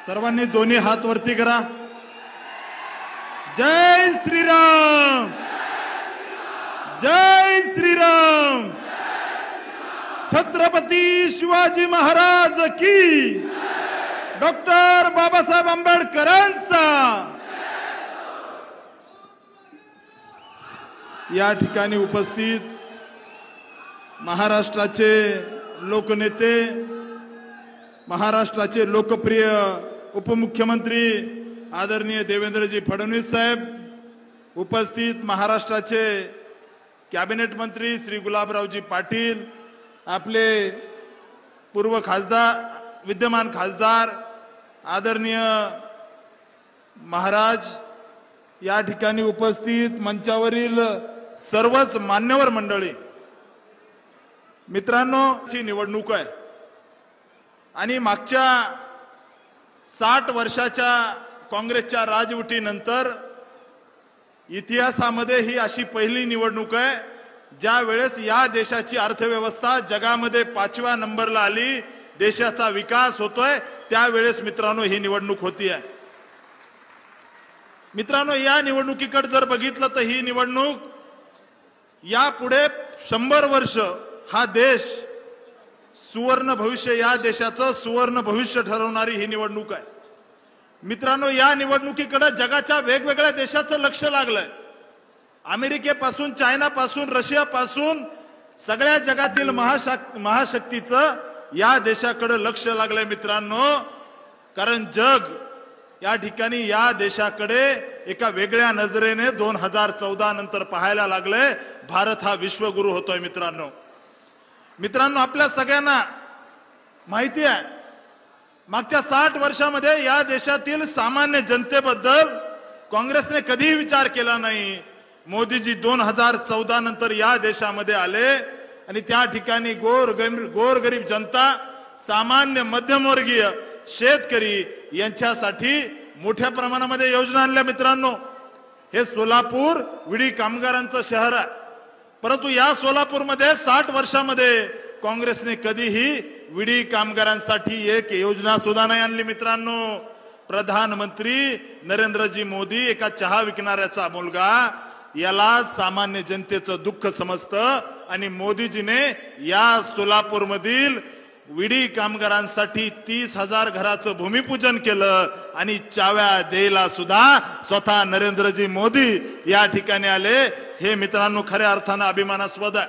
सर्वांनी दोन्ही हात वरती करा। जय श्रीराम, जय श्रीराम। छत्रपती शिवाजी महाराज की, डॉक्टर बाबासाहेब आंबेडकरांचा। या ठिकाणी उपस्थित महाराष्ट्राचे लोकनेते, महाराष्ट्राचे लोकप्रिय उपमुख्यमंत्री आदरणीय देवेंद्रजी फडणवीस साहेब, उपस्थित महाराष्ट्राचे कॅबिनेट मंत्री श्री गुलाबरावजी पाटील, आपले पूर्व खासदार, विद्यमान खासदार आदरणीय महाराज, या ठिकाणी उपस्थित मंचावरील सर्वच मान्यवर मंडळी, मित्रांनो, ची निवडणूक आहे आणि मागच्या 60 वर्षाच्या काँग्रेसच्या राजवटीनंतर इतिहासामध्ये ही अशी पहिली निवडणूक आहे ज्या वेळेस या देशाची अर्थव्यवस्था जगामध्ये 5व्या नंबरला आली, देशाचा विकास होतोय, त्यावेळेस मित्रांनो ही निवडणूक होती आहे। मित्रांनो, या निवडणुकीकडे जर बघितलं तर ही निवडणूक यापुढे 100 वर्ष हा देश सुवर्ण भविष्य, या देशाचं सुवर्ण भविष्य ठरवणारी ही निवडणूक आहे। मित्रांनो, या निवडणुकीकडे जगाच्या वेगवेगळ्या देशाचं लक्ष लागलंय। अमेरिकेपासून, चायनापासून, रशियापासून सगळ्या जगातील महाशक्तीचं या देशाकडे लक्ष लागलंय मित्रांनो, कारण जग या ठिकाणी या देशाकडे एका वेगळ्या नजरेने 2014 नंतर पाहायला लागले। भारत हा विश्वगुरु होतोय मित्रांनो। मित्रांनो, आपल्या सगळ्यांना माहिती आहे, मागच्या 60 वर्षामध्ये या देशातील सामान्य जनतेबद्दल काँग्रेसने कधीही विचार केला नाही। मोदीजी 2014 नंतर या देशामध्ये आले आणि त्या ठिकाणी गोरगरीब जनता, सामान्य मध्यमवर्गीय शेतकरी यांच्यासाठी मोठ्या प्रमाणामध्ये योजना आणल्या मित्रांनो। हे सोलापूर विडी कामगारांचं शहर आहे, परंतु या सोलापूरमध्ये 60 वर्षामध्ये काँग्रेसने कधीही विडी कामगारांसाठी एक योजना सुद्धा नाही आणली मित्रांनो। प्रधानमंत्री नरेंद्रजी मोदी, एका चहा विकणाऱ्याचा मुलगा, याला सामान्य जनतेचं दुःख समजतं आणि मोदीजीने या सोलापूरमधील विडी कामगारांसाठी 30,000 घराचं भूमिपूजन केलं आणि चाव्या द्यायला सुद्धा स्वतः नरेंद्रजी मोदी या ठिकाणी आले। हे मित्रांनो खऱ्या अर्थानं अभिमानास्पद आहे।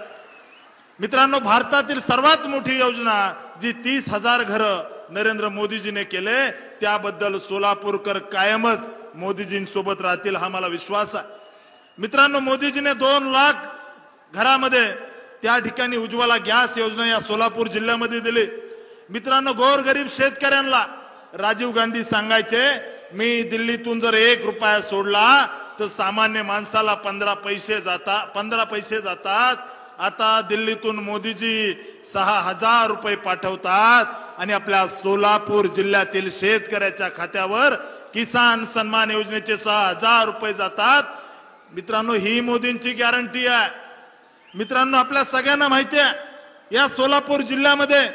मित्रांनो, भारतातील सर्वात मोठी योजना जी 30,000 घरं नरेंद्र मोदीजीने केले, त्याबद्दल सोलापूरकर कायमच मोदीजींसोबत राहतील हा मला विश्वास आहे। मित्रांनो, मोदीजीने 2 लाख घरामध्ये त्या ठिकाणी उज्ज्वला गॅस योजना या सोलापूर जिल्ह्यामध्ये दिली। मित्रांनो, गोरगरीब शेतकऱ्यांना राजीव गांधी सांगायचे, मी दिल्लीतून जर 1 रुपया सोडला तर सामान्य माणसाला 15 पैसे जातात। आता दिल्लीतून मोदीजी 6,000 रुपये पाठवतात आणि आपल्या सोलापूर जिल्ह्यातील शेतकऱ्याच्या खात्यावर किसान सन्मान योजनेचे 6,000 रुपये जातात। मित्रांनो, ही मोदींची गॅरंटी आहे। मित्रांनो, आपल्या सगळ्यांना माहिती आहे, या सोलापूर जिल्ह्यामध्ये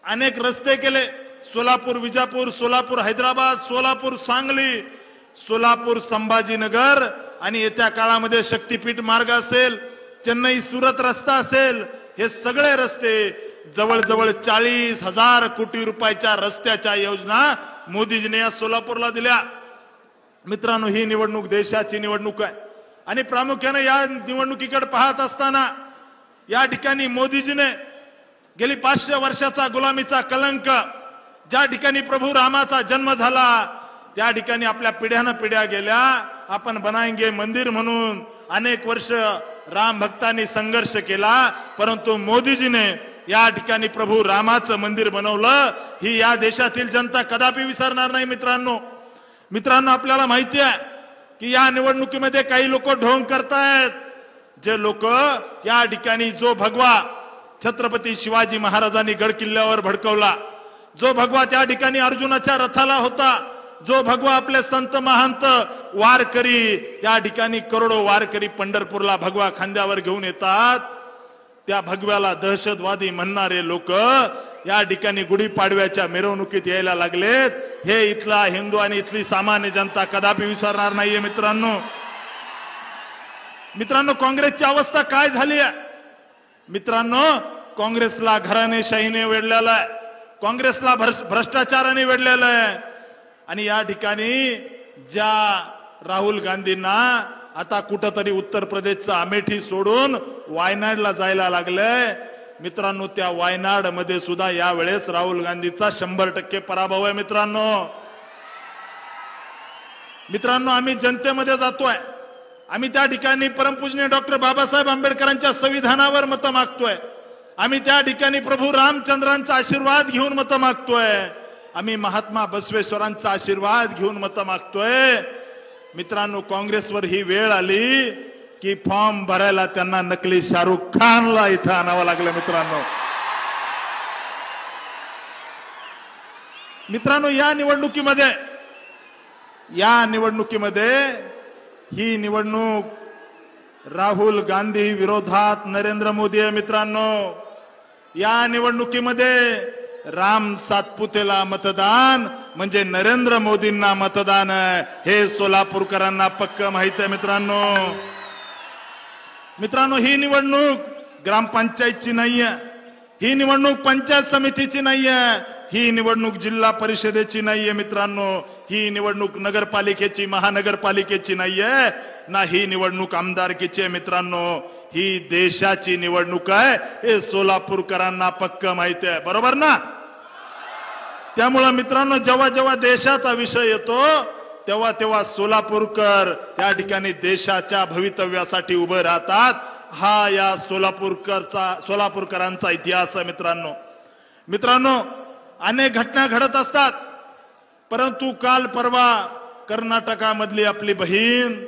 अनेक रस्ते केले। सोलापूर विजापूर, सोलापूर हैदराबाद, सोलापूर सांगली, सोलापूर संभाजीनगर आणि येत्या काळामध्ये शक्तीपीठ मार्ग असेल, चेन्नई सुरत रस्ता असेल, हे सगळे रस्ते जवळजवळ 40,000 कोटी रुपयाच्या रस्त्याच्या योजना मोदीजीने या सोलापूरला दिल्या। मित्रांनो, ही निवडणूक देशाची निवडणूक आहे आणि प्रामुख्याने या निवडणुकीकडे पाहत असताना या ठिकाणी मोदीजीने गेली 500 वर्षाचा गुलामीचा कलंक, ज्या ठिकाणी प्रभू रामाचा जन्म झाला, त्या ठिकाणी आपल्या पिढ्या गेल्या। आपण बनाएंगे मंदिर म्हणून अनेक वर्ष राम भक्तांनी संघर्ष केला, परंतु मोदीजीने या ठिकाणी प्रभू रामाचं मंदिर बनवलं। ही या देशातील जनता कदापि विसरणार नाही मित्रांनो, आपल्याला माहिती आहे की या निवडणुकीमध्ये काही लोक ढोंग करतायत। जे लोक या ठिकाणी जो भगवा छत्रपती शिवाजी महाराजांनी गड किल्ल्यावर भडकवला, जो भगवा त्या ठिकाणी अर्जुनाच्या रथाला होता, जो भगवा आपले संत महंत वारकरी, त्या ठिकाणी करोडो वारकरी पंढरपूरला भगवा खांद्यावर घेऊन येतात, त्या भगव्याला दहशतवादी म्हणणारे लोक या ठिकाणी गुढीपाडव्याच्या मिरवणुकीत यायला लागलेत, हे इथला हिंदू आणि इथली सामान्य जनता कदापि विसरणार नाहीये. मित्रांनो, काँग्रेसची अवस्था काय झाली आहे? मित्रांनो, काँग्रेसला घराणेशाहीने वेढलेलं आहे, काँग्रेसला भ्रष्टाचाराने वेढलेलं आहे. आणि या ठिकाणी ज्या राहुल गांधींना आता कुठंतरी उत्तर प्रदेशचं अमेठी सोडून वायनाडला जायला लागलंय, मित्रांनो, त्या वायनाड मध्ये सुद्धा यावेळेस राहुल गांधीचा 100% पराभव आहे. मित्रांनो, आम्ही जनतेमध्ये जातोय, आम्ही त्या ठिकाणी परमपूजनीय डॉक्टर बाबासाहेब आंबेडकरांच्या संविधानावर मतं मागतोय, आम्ही त्या ठिकाणी प्रभू रामचंद्रांचा आशीर्वाद घेऊन मतं मागतोय, आम्ही महात्मा बसवेश्वरांचा आशीर्वाद घेऊन मतं मित्रांनो, काँग्रेसवर ही वेळ आली की फॉर्म भरायला त्यांना नकली शाहरुख खानला इथं आणावं लागलं. मित्रांनो, या निवडणुकीमध्ये ही निवडणूक राहुल गांधी विरोधात नरेंद्र मोदी आहे. या निवडणुकीमध्ये राम सातपुतेला मतदान म्हणजे नरेंद्र मोदींना मतदान आहे, हे सोलापूरकरांना पक्क माहित आहे. मित्रांनो, ही निवडणूक ग्रामपंचायतची नाहीये, ही निवडणूक पंचायत समितीची नाहीये, ही निवडणूक जिल्हा परिषदेची नाहीये. ही निवडणूक नगरपालिकेची, महानगरपालिकेची नाहीये ना, ही निवडणूक आमदारकीची आहे. ही देशाची निवडणूक आहे, हे सोलापूरकरांना पक्क माहिती आहे. बरोबर ना? त्यामुळे मित्रांनो, जेव्हा जेव्हा देशाचा विषय येतो तेव्हा तेव्हा सोलापूरकर त्या ठिकाणी देशाच्या भवितव्यासाठी उभे राहतात. हा या सोलापूरकरांचा इतिहास आहे. मित्रांनो, अनेक घटना घडत असतात, परंतु काल परवा कर्नाटकामधली आपली बहीण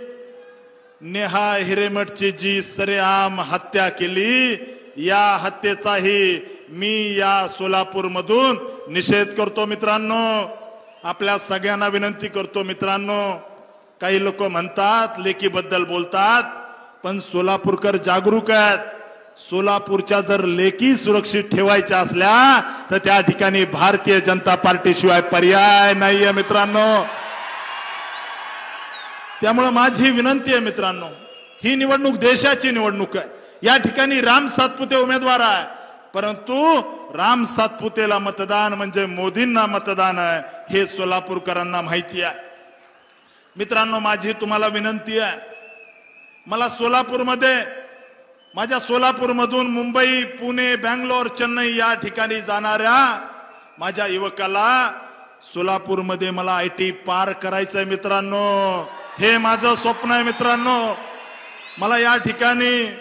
नेहा हिरेमठची जी सरेआम हत्या केली, या हत्येचाही मी या सोलापूरमधून निषेध करतो. आपल्या सगळ्यांना विनंती करतो. काही लोक म्हणतात लेकीबद्दल बोलतात, पण सोलापूरकर जागरूक आहेत. सोलापूरच्या जर लेकी सुरक्षित ठेवायच्या असल्या तर त्या ठिकाणी भारतीय जनता पार्टीशिवाय पर्याय नाहीये. त्यामुळे माझी विनंती आहे ही निवडणूक देशाची निवडणूक आहे. या ठिकाणी राम सातपुते उमेदवार आहे, परंतु राम सातपुतेला मतदान म्हणजे मोदींना मतदान आहे, हे सोलापूरकरांना माहिती आहे. माझी तुम्हाला विनंती आहे, मला माझ्या सोलापूरमधून मुंबई, पुणे, बँगलोर, चेन्नई या ठिकाणी जाणाऱ्या माझ्या युवकाला सोलापूरमध्ये मला आयटी पार्क करायचंय. हे माझं स्वप्न आहे. मला या ठिकाणी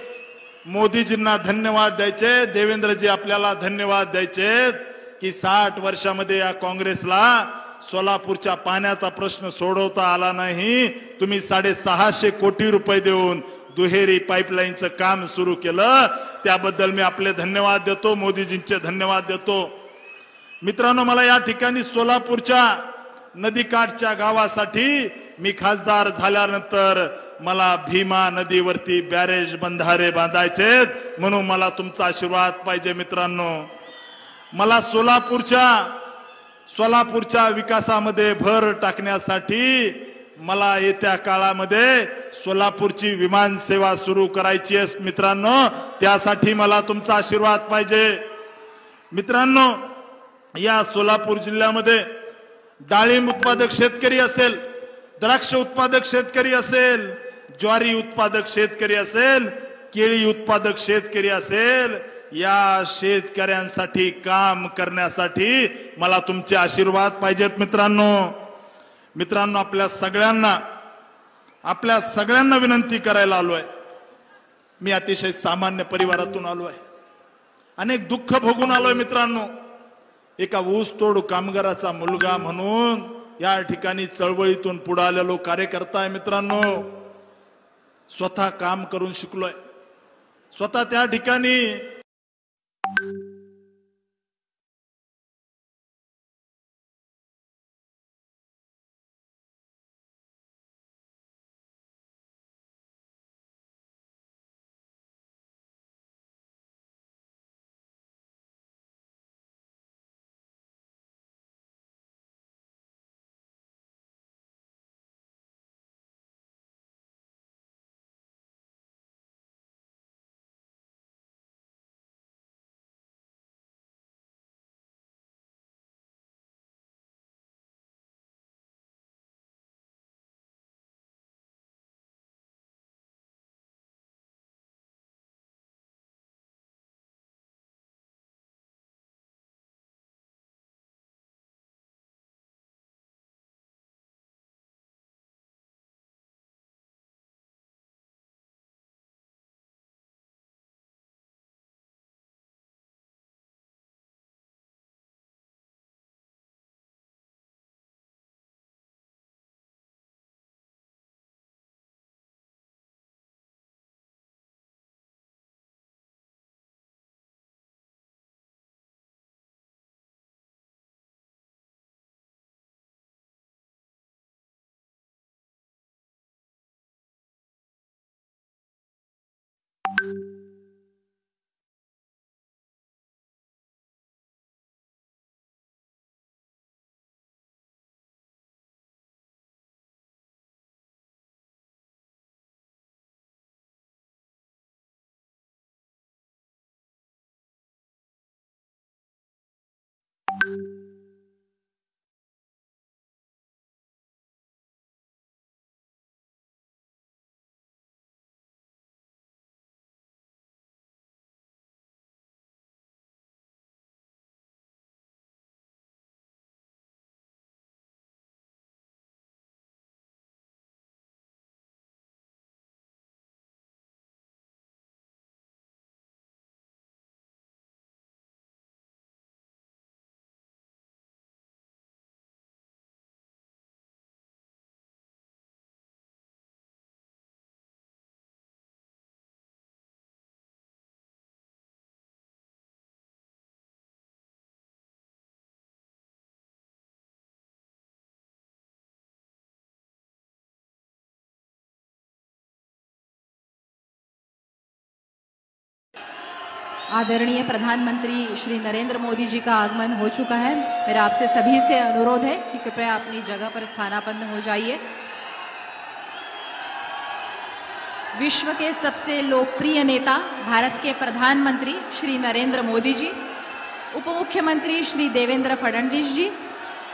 मोदीजींना धन्यवाद द्यायचे, देवेंद्रजी आपल्याला धन्यवाद द्यायचे की 60 वर्षामध्ये या काँग्रेसला सोलापूरच्या पाण्याचा प्रश्न सोडवता आला नाही. तुम्ही 650 कोटी रुपये देऊन दुहेरी पाईपलाईनचं काम सुरू केलं, त्याबद्दल मी आपले धन्यवाद देतो, मोदीजींचे धन्यवाद देतो. मला या ठिकाणी सोलापूरच्या नदीकाठच्या गावासाठी मी खासदार झाल्यानंतर मला भीमा नदीवरती बॅरेज बंधारे बांधायचे, म्हणून मला तुमचा आशीर्वाद पाहिजे. मला सोलापूरच्या विकासामध्ये भर टाकण्यासाठी मला येत्या काळामध्ये सोलापूरची विमान सेवा सुरू करायची आहे. त्यासाठी मला तुमचा आशीर्वाद पाहिजे. या सोलापूर जिल्ह्यामध्ये डाळिंब उत्पादक शेतकरी असेल, द्राक्ष उत्पादक शेतकरी असेल, ज्वारी उत्पादक शेतकरी असेल, केळी उत्पादक शेतकरी असेल, या शेतकऱ्यांसाठी काम करण्यासाठी मला तुमचे आशीर्वाद पाहिजेत. आपल्या सगळ्यांना विनंती करायला आलोय. मी अतिशय सामान्य परिवारातून आलोय, अनेक दुःख भोगून आलोय. एका ऊसतोड कामगाराचा मुलगा म्हणून या ठिकाणी चळवळीतून पुढे आलेलो कार्यकर्ता आहे. स्वतः काम करून शिकलोय, स्वतः त्या ठिकाणी आदरणीय प्रधानमंत्री श्री नरेंद्र मोदी जी का आगमन हो चुका है। मेरा आपसे सभी से अनुरोध है कि कृपया अपनी जगह पर स्थानापन्न हो जाइए। विश्व के सबसे लोकप्रिय नेता भारत के प्रधानमंत्री श्री नरेंद्र मोदी जी, उप मुख्यमंत्री श्री देवेंद्र फडणवीस जी,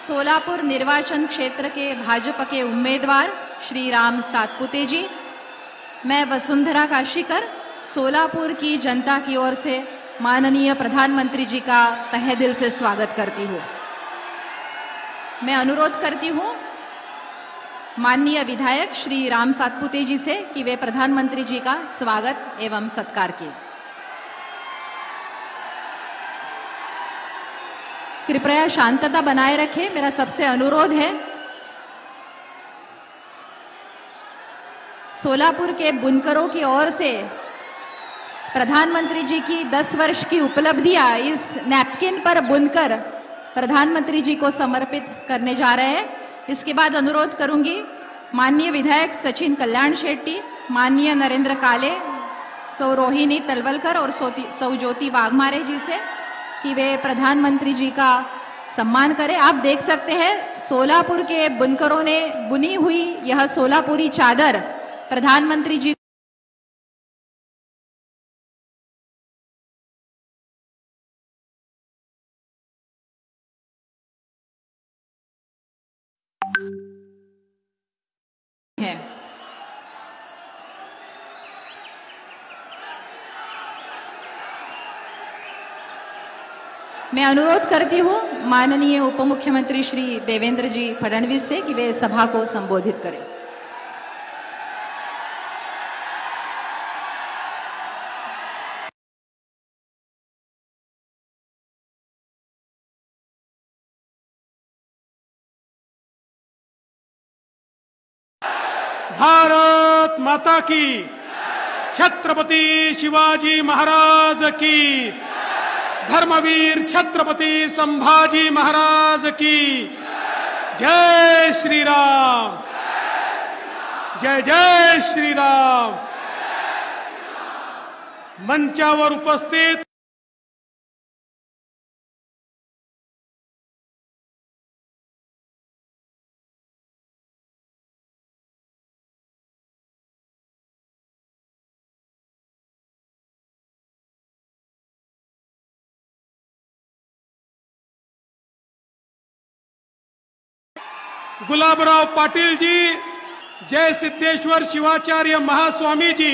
सोलापुर निर्वाचन क्षेत्र के भाजपा के उम्मीदवार श्री राम सातपुते जी, मैं वसुंधरा काशीकर सोलापुर की जनता की ओर से माननीय प्रधानमंत्री जी का तहे दिल से स्वागत करती हूँ। मैं अनुरोध करती हूँ माननीय विधायक श्री राम सातपुते जी से कि वे प्रधानमंत्री जी का स्वागत एवं सत्कार किए। कृपया शांतता बनाए रखें, मेरा सबसे अनुरोध है। सोलापुर के बुनकरों की ओर से प्रधानमंत्री जी की 10 वर्ष की उपलब्धियां इस नैपकिन पर बुनकर प्रधानमंत्री जी को समर्पित करने जा रहे हैं। इसके बाद अनुरोध करूंगी माननीय विधायक सचिन कल्याण शेट्टी, माननीय नरेंद्र काले, सौ रोहिणी तलवलकर और सौ ज्योति वाघमारे जी से कि वे प्रधानमंत्री जी का सम्मान करें। आप देख सकते हैं सोलापुर के बुनकरों ने बुनी हुई यह सोलापुरी चादर प्रधानमंत्री जी है। मैं अनुरोध करती हूँ माननीय उप मुख्यमंत्री श्री देवेंद्र जी फडणवीस से कि वे सभा को संबोधित करें। भारत माता की, छत्रपति शिवाजी महाराज की, धर्मवीर छत्रपति संभाजी महाराज की, जय श्री राम, जय जय श्री राम। मंचावर उपस्थित गुलाबराव पाटील जी, जय सिद्धेश्वर शिवाचार्य महास्वामी जी,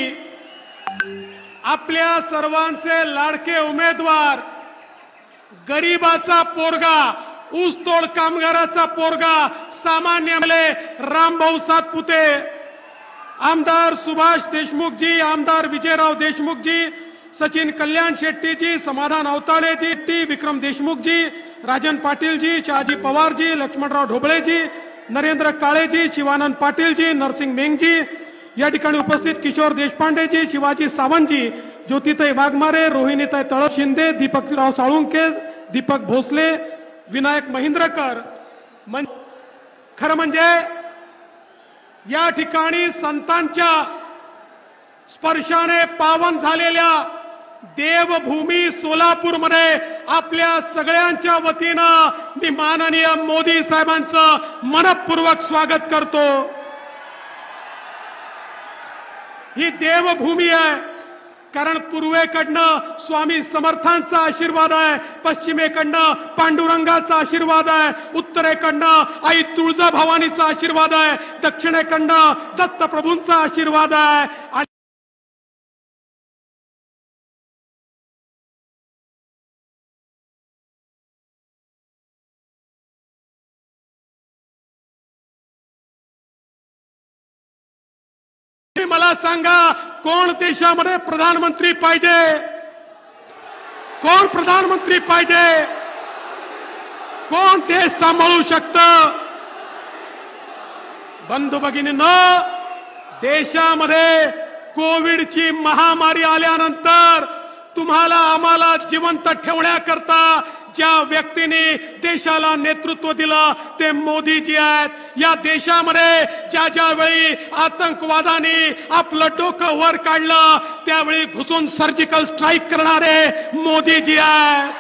आपल्या सर्वांचे लाडके उमेदवार, गरीबाचा पोरगा, ऊसतोड कामगाराचा पोरगा, सामान्य रामभाऊ सातपुते, आमदार सुभाष देशमुख जी, आमदार विजयराव देशमुख जी, सचिन कल्याण शेट्टी जी, समाधान अवताळे जी, विक्रम देशमुख जी, राजन पाटील जी, शहाजी पवार जी, लक्ष्मणराव ढोबळे जी, नरेंद्र काळे जी, शिवानंद पाटील जी, नरसिंग मेंग जी, या ठिकाणी उपस्थित किशोर देशपांडे जी, शिवाजी सावंत जी, ज्योतिताई वाघमारे, रोहिणीताई तळ शिंदे, दीपकराव साळुंके, दीपक भोसले, विनायक महिंद्रकर। खरं म्हणजे या ठिकाणी संतांच्या स्पर्शाने पावन झालेल्या देवभूमी सोलापूरमध्ये आपल्या सगळ्यांच्या वतीनं मी माननीय मोदी साहेबांचं मनपूर्वक स्वागत करतो। ही देवभूमी आहे, कारण पूर्वेकडनं स्वामी समर्थांचा आशीर्वाद आहे, पश्चिमेकडनं पांडुरंगाचा आशीर्वाद आहे, उत्तरेकडनं आई तुळजाभवानीचा आशीर्वाद आहे, दक्षिणेकडनं दत्तप्रभूंचा आशीर्वाद आहे. मला सांगा, कोण देशामध्ये प्रधानमंत्री पाहिजे? कोण प्रधानमंत्री पाहिजे? कोण देश सांभाळू शकतं? बंधू भगिनींनो, देशामध्ये कोविडची महामारी आल्यानंतर तुम्हाला आम्हाला जिवंत ठेवण्याकरता ज्या व्यक्तीने देशाला नेतृत्व दिलं ते मोदीजी आहेत. या देशामध्ये ज्या ज्या वेळी आतंकवादाने आपलं डोकं वर काढलं त्यावेळी घुसून सर्जिकल स्ट्राईक करणारे मोदीजी आहेत.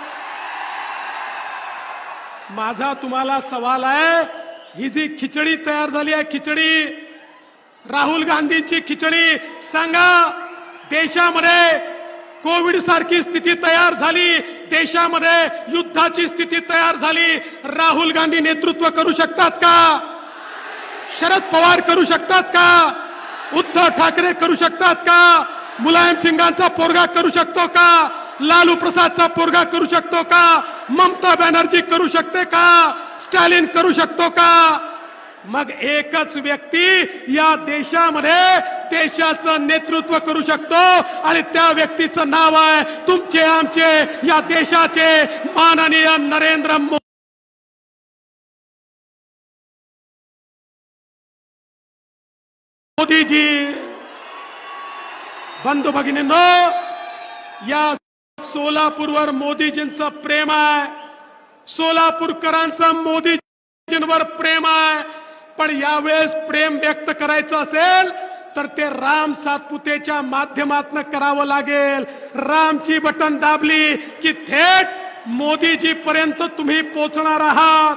माझा तुम्हाला सवाल आहे, ही जी खिचडी तयार झाली आहे, खिचडी राहुल गांधींची खिचडी, सांगा देशामध्ये कोविड सारखी स्थिती तयार झाली, देशामध्ये युद्धाची स्थिती तयार झाली, राहुल गांधी नेतृत्व करू शकतात का? शरद पवार करू शकतात का? उद्धव ठाकरे करू शकतात का? मुलायम सिंगांचा पोरगा करू शकतो का? लालू प्रसादचा पोरगा करू शकतो का? ममता बॅनर्जी करू शकते का? स्टॅलिन करू शकतो का? मग एकच व्यक्ती या देशामध्ये देशाचं नेतृत्व करू शकतो आणि त्या व्यक्तीचं नाव आहे तुमचे आमचे या देशाचे माननीय नरेंद्र मोदीजी. बंधू भगिनींनो, या सोलापूरवर मोदीजींचं प्रेम आहे, सोलापूरकरांचं मोदीजींवर प्रेम आहे. पण यावेळेस प्रेम व्यक्त करायचं असेल तर ते राम सातपुतेच्या माध्यमातून करावं लागेल. रामची बटन दाबली की थेट मोदीजी पर्यंत तुम्ही पोहोचणार आहात.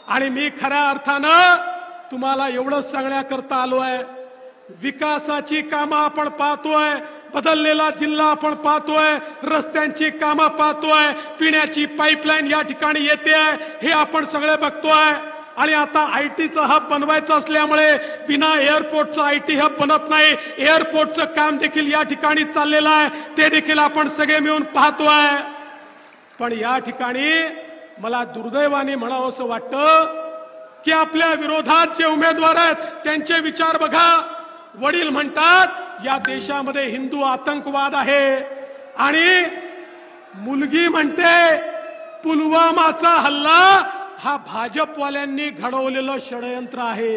आणि मी खऱ्या अर्थानं तुम्हाला एवढंच सांगण्याकरता आलोय, विकासाची कामं आपण पाहतोय, बदललेला जिल्हा आपण पाहतोय, रस्त्यांची कामं पाहतोय, पिण्याची पाईपलाईन या ठिकाणी येते हे आपण सगळे बघतोय. आणि आता आयटीचं हब बनवायचं असल्यामुळे बिना एअरपोर्टचं आयटी हब बनत नाही, एअरपोर्टचं काम देखील या ठिकाणी चाललेलं आहे, ते देखील आपण सगळे मिळून पाहतोय. पण या ठिकाणी मला दुर्दैवाने म्हणावं असं वाटतं की आपल्या विरोधात जे उमेदवार आहेत त्यांचे विचार बघा. वडील म्हणतात या देशामध्ये हिंदू आतंकवाद आहे आणि मुलगी म्हणते पुलवामाचा हल्ला हा भाजपवाल्यांनी घडवलेलं षडयंत्र आहे.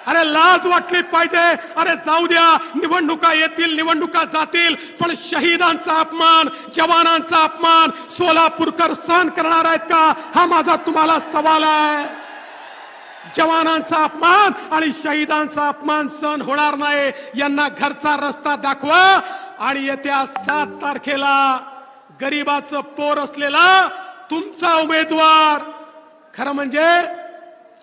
अरे लाज वाटली पाहिजे. अरे जाऊ द्या, निवडणुका येतील, निवडणुका जातील, पण शहीदांचा अपमान, जवानांचा अपमान सोलापूरकर सहन करणार आहेत का? हा माझा तुम्हाला सवाल आहे. जवानांचा अपमान आणि शहीदांचा अपमान सहन होणार नाही. यांना घरचा रस्ता दाखवा आणि येत्या 7 तारखेला गरीबाचं पोर असलेला तुमचा उमेदवार, खरं म्हणजे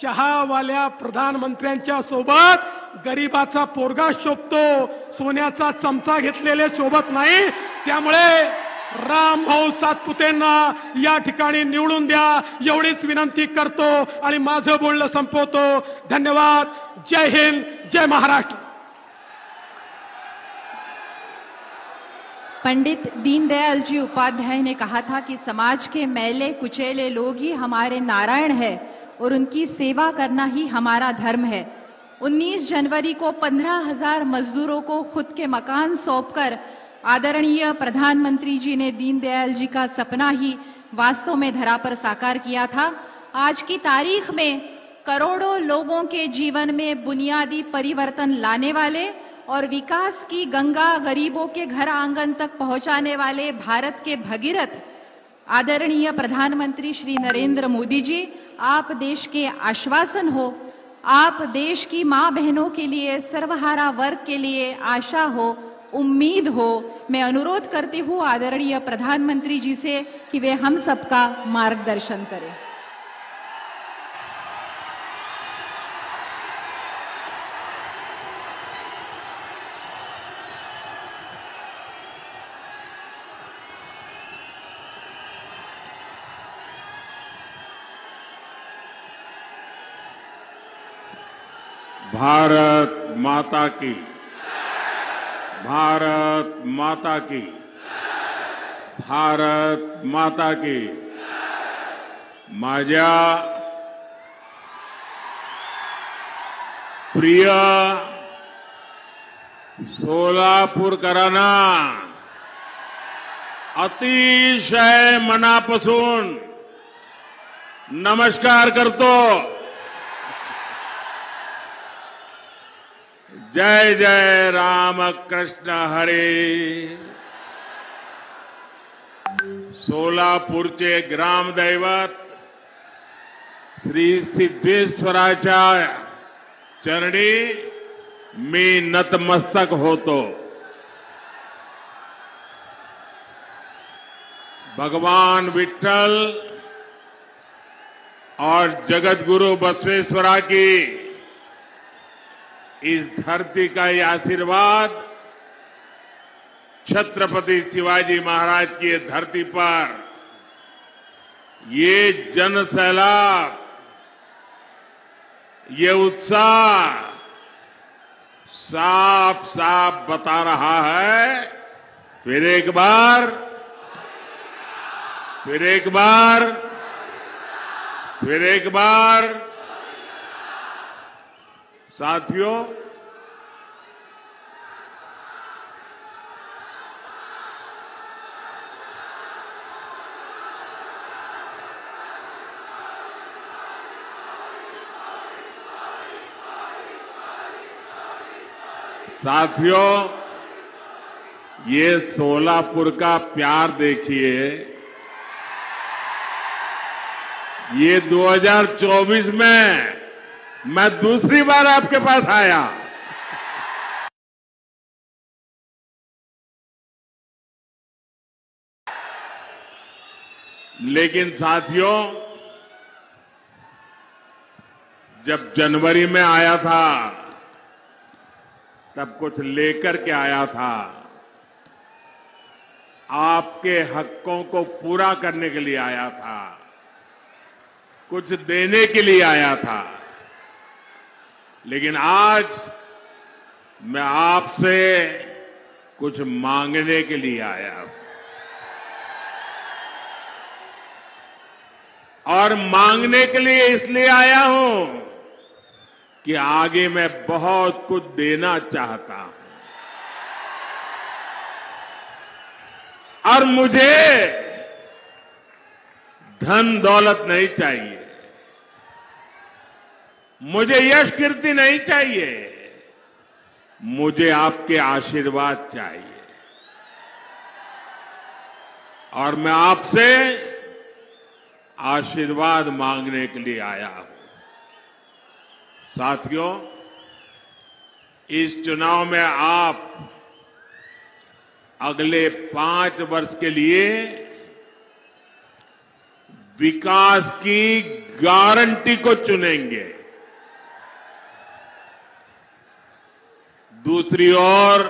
चहावाल्या प्रधानमंत्र्यांच्या सोबत गरीबाचा पोरगा शोभतो, सोन्याचा चमचा घेतलेले शोभत नाही. त्यामुळे रामभाऊ सातपुतेंना या ठिकाणी निवडून द्या एवढीच विनंती करतो आणि माझं बोलणं संपवतो. धन्यवाद. जय हिंद, जय महाराष्ट्र. पंडित दीनदयाल जी उपाध्याय ने कहा था कि समाज के मैले कुचेले लोग ही हमारे नारायण है और उनकी सेवा करना ही हमारा धर्म है. 19 जनवरी को 15,000 मजदूरों को खुद के मकान सौंपकर आदरणीय प्रधानमंत्री जी ने दीनदयाल जी का सपना ही वास्तव में धरा पर साकार किया था. आज की तारीख में करोड़ों लोगों के जीवन में बुनियादी परिवर्तन लाने वाले और विकास की गंगा गरीबों के घर आंगन तक पहुंचाने वाले भारत के भगीरथ आदरणीय प्रधानमंत्री श्री नरेंद्र मोदी जी, आप देश के आश्वासन हो, आप देश की माँ बहनों के लिए, सर्वहारा वर्ग के लिए आशा हो, उम्मीद हो. मैं अनुरोध करती हूँ आदरणीय प्रधानमंत्री जी से कि वे हम सबका मार्गदर्शन करें. भारत माता की, भारत माता की, भारत माता की। माझ्या प्रिय सोलापूरकरांना अतिशय मनापासून नमस्कार करतो। जय जय राम कृष्ण हरे। सोलापूरचे ग्रामदैवत श्री सिद्धेश्वराच्या चरणी मी नतमस्तक होतो। भगवान विठ्ठल और जगतगुरु बसवेश्वरा की इस धरती का ये आशीर्वाद छत्रपति शिवाजी महाराज की ये धरती पर ये जन सैलाब, ये उत्साह साफ साफ बता रहा है। फिर एक बार, फिर एक बार, फिर एक बार। साथियों, साथियों, ये सोलापुर का प्यार देखिए। ये 2024 में मैं दूसरी बार आपके पास आया। लेकिन साथियों, जब जनवरी में आया था तब कुछ लेकर के आया था। आपके हकों को पूरा करने के लिए आया था, कुछ देने के लिए आया था। लेकिन आज मैं आपसे कुछ मांगने के लिए आया हूं। और मांगने के लिए इसलिए आया हूं कि आगे मैं बहुत कुछ देना चाहता हूं। और मुझे धन दौलत नहीं चाहिए, मुझे यश कीर्ति नहीं चाहिए, मुझे आपके आशीर्वाद चाहिए। और मैं आपसे आशीर्वाद मांगने के लिए आया हूं। साथियों, इस चुनाव में आप अगले 5 वर्ष के लिए विकास की गारंटी को चुनेंगे। दूसरी ओर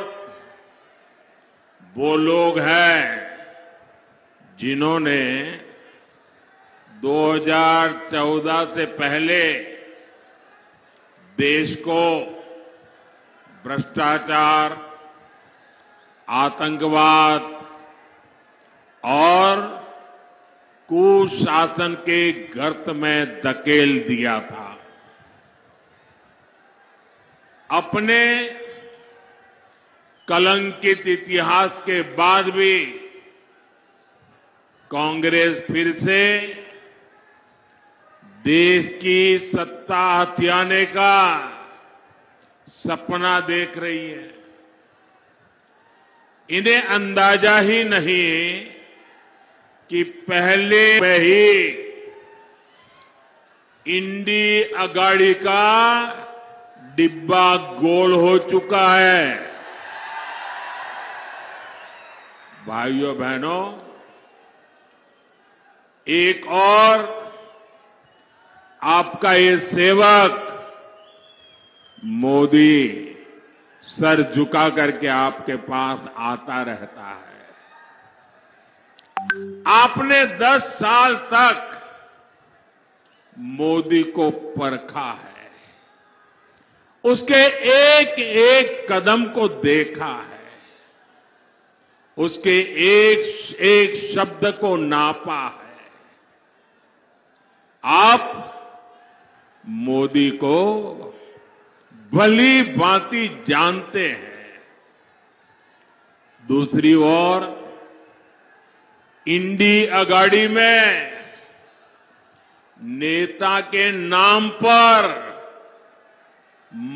वो लोग हैं जिन्होंने 2014 से पहले देश को भ्रष्टाचार, आतंकवाद और कुशासन के गर्त में धकेल दिया था। अपने कलंकित इतिहास के बाद भी कांग्रेस फिर से देश की सत्ता हथियाने का सपना देख रही है। इन्हें अंदाजा ही नहीं कि पहले में ही इंडी अगाड़ी का डिब्बा गोल हो चुका है। भाइयों बहनों, एक और आपका ये सेवक मोदी सर झुका करके आपके पास आता रहता है। आपने 10 साल तक मोदी को परखा है उसके एक एक कदम को देखा है, उसके एक एक शब्द को नापा है। आप मोदी को भली भांति जानते हैं। दूसरी ओर इंडी अगाड़ी में नेता के नाम पर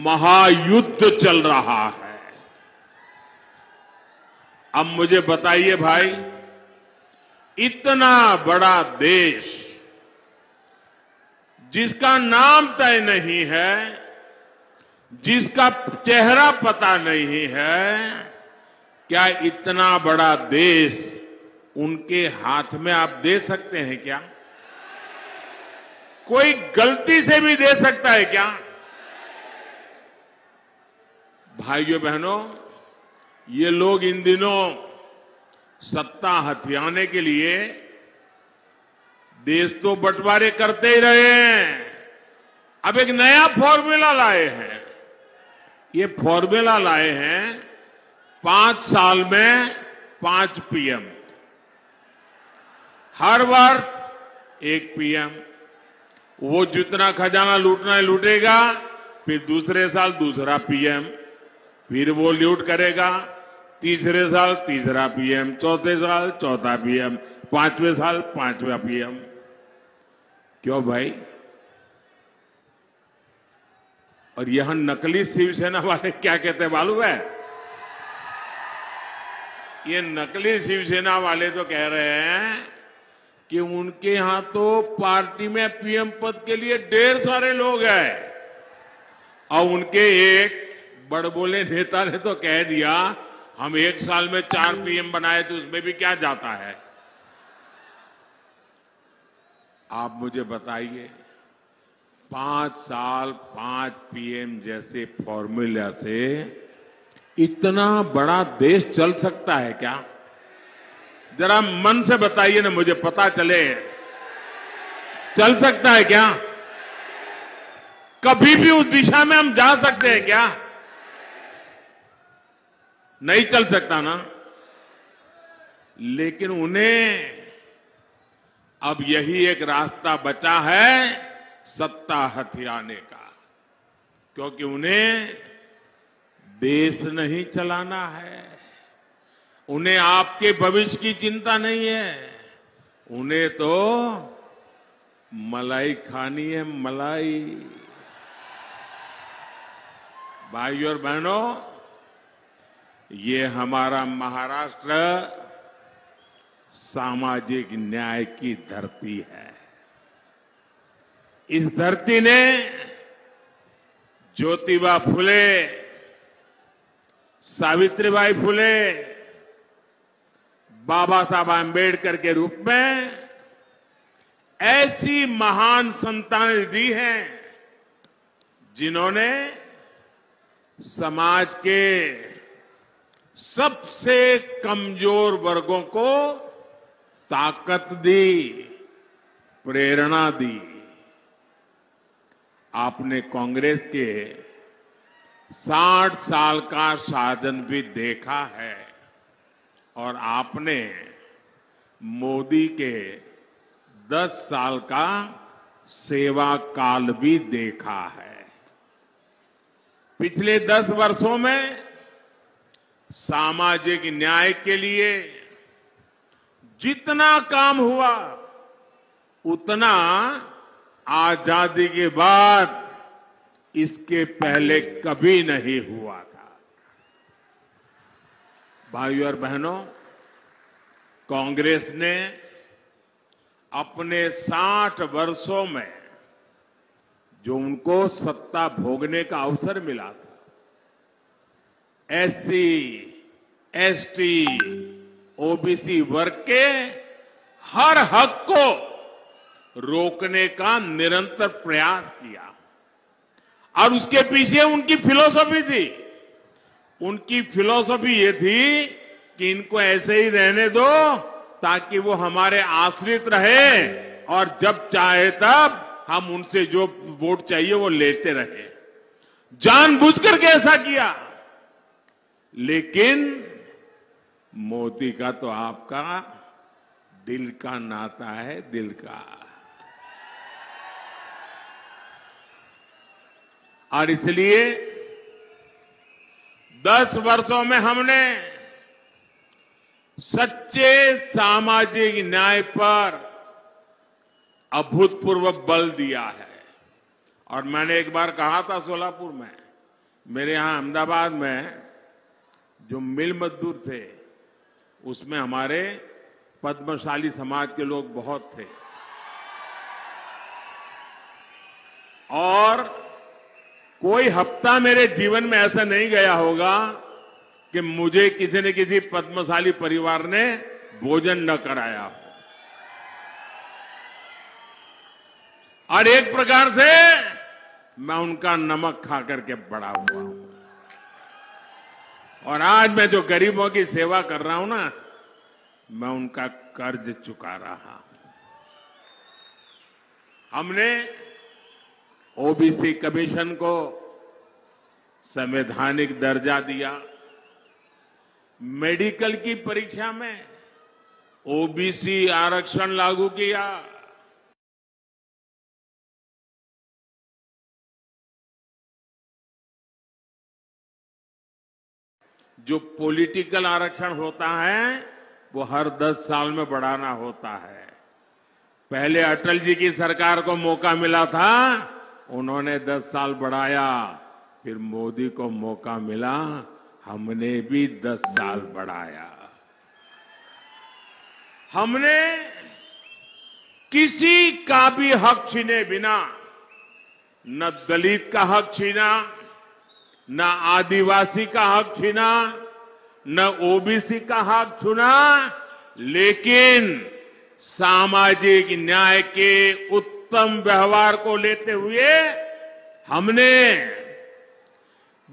महायुद्ध चल रहा है। अब मुझे बताइए भाई, इतना बड़ा देश जिसका नाम तय नहीं है, जिसका चेहरा पता नहीं है, क्या इतना बड़ा देश उनके हाथ में आप दे सकते हैं क्या? कोई गलती से भी दे सकता है क्या? भाइयों बहनों, ये लोग इन दिनों सत्ता हथियाने के लिए देश तो बंटवारे करते ही रहे हैं। अब एक नया फॉर्मूला लाए हैं। ये फॉर्मूला लाए हैं 5 साल में 5 पीएम, हर वर्ष 1 पीएम। वो जितना खजाना लूटना है लूटेगा, फिर दूसरे साल दूसरा पीएम, फिर वो लूट करेगा, तीसरे साल तीसरा पीएम, चौथे साल चौथा पीएम, 5वें साल 5वां पीएम। क्यों भाई? और यहां नकली शिवसेना वाले क्या कहते हैं मालूम है? ये नकली शिवसेना वाले तो कह रहे हैं कि उनके यहां तो पार्टी में पीएम पद के लिए ढेर सारे लोग हैं, और उनके एक बड़बोले नेता ने तो कह दिया हम 1 साल में 4 पीएम बनाए तो उसमें भी क्या जाता है। आप मुझे बताइए, 5 साल 5 पीएम जैसे फॉर्मूला से इतना बड़ा देश चल सकता है क्या? जरा मन से बताइए ना, मुझे पता चले। चल सकता है क्या? कभी भी उस दिशा में हम जा सकते हैं क्या? नहीं चल सकता ना। लेकिन उन्हें अब यही एक रास्ता बचा है सत्ता हथियाने का, क्योंकि उन्हें देश नहीं चलाना है, उन्हें आपके भविष्य की चिंता नहीं है, उन्हें तो मलाई खानी है, मलाई। भाइयों और बहनों, ये हमारा महाराष्ट्र सामाजिक न्याय की धरती है। इस धरती ने ज्योतिबा फुले, सावित्रीबाई फुले, बाबा साहब आंबेडकर के रूप में ऐसी महान संतानें दी हैं जिन्होंने समाज के सबसे कमजोर वर्गों को ताकत दी, प्रेरणा दी। आपने कांग्रेस के 60 साल का शासन भी देखा है, और आपने मोदी के 10 साल का सेवा काल भी देखा है। पिछले 10 वर्षों में सामाजिक न्याय के लिए जितना काम हुआ, उतना आजादी के बाद इसके पहले कभी नहीं हुआ था। भाइयों और बहनों, कांग्रेस ने अपने 60 वर्षों में जो उनको सत्ता भोगने का अवसर मिला था, एससी, एसटी, ओबीसी वर्ग के हर हक को रोकने का निरंतर प्रयास किया, और उसके पीछे उनकी फिलॉसफी थी। उनकी फिलॉसफी ये थी कि इनको ऐसे ही रहने दो ताकि वो हमारे आश्रित रहे, और जब चाहे तब हम उनसे जो वोट चाहिए वो लेते रहे। जानबूझकर के ऐसा किया, लेकिन मोदी का तो आपका दिल का नाता है, दिल का। और इसलिए 10 वर्षों में हमने सच्चे सामाजिक न्याय पर अभूतपूर्व बल दिया है। और मैंने एक बार कहा था सोलापुर में, मेरे यहां अहमदाबाद में जो मिल मजदूर थे उसमें हमारे पद्मशाली समाज के लोग बहुत थे, और कोई हफ्ता मेरे जीवन में ऐसा नहीं गया होगा कि मुझे किसी न किसी पद्मशाली परिवार ने भोजन न कराया हो। और एक प्रकार से मैं उनका नमक खा करके बड़ा हुआ हूं। और आज मैं जो गरीबों की सेवा कर रहा हूं ना, मैं उनका कर्ज चुका रहा हूं। हमने ओबीसी कमीशन को संवैधानिक दर्जा दिया, मेडिकल की परीक्षा में ओबीसी आरक्षण लागू किया, जो पॉलिटिकल आरक्षण होता है वो हर 10 साल में बढ़ाना होता है। पहले अटल जी की सरकार को मौका मिला था, उन्होंने 10 साल बढ़ाया, फिर मोदी को मौका मिला, हमने भी 10 साल बढ़ाया। हमने किसी का भी हक छीने बिना न दलित का हक छीना, न आदिवासी का हक छीना, न ओबीसी का हक छीना, लेकिन सामाजिक न्याय के उत्तम व्यवहार को लेते हुए हमने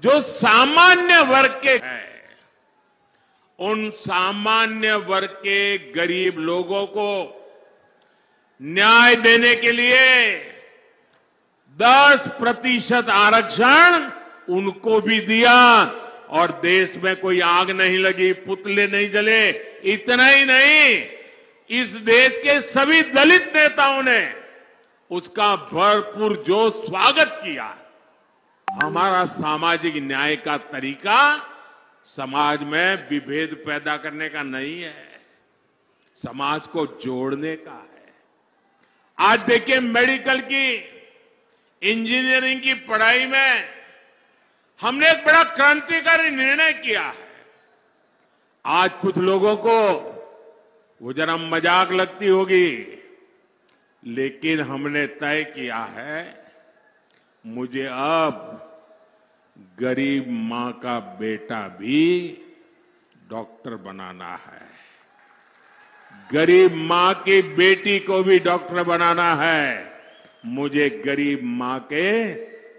जो सामान्य वर्ग के हैं, उन सामान्य वर्ग के गरीब लोगों को न्याय देने के लिए 10% आरक्षण उनको भी दिया, और देश में कोई आग नहीं लगी, पुतले नहीं जले। इतना ही नहीं, इस देश के सभी दलित नेताओं ने उसका भरपूर जोश स्वागत किया। हमारा सामाजिक न्याय का तरीका समाज में विभेद पैदा करने का नहीं है, समाज को जोड़ने का है। आज देखिए, मेडिकल की, इंजीनियरिंग की पढ़ाई में हमने एक बड़ा क्रांतिकारी निर्णय किया है। आज कुछ लोगों को वो जरा मजाक लगती होगी, लेकिन हमने तय किया है, मुझे अब गरीब मां का बेटा भी डॉक्टर बनाना है, गरीब मां की बेटी को भी डॉक्टर बनाना है, मुझे गरीब मां के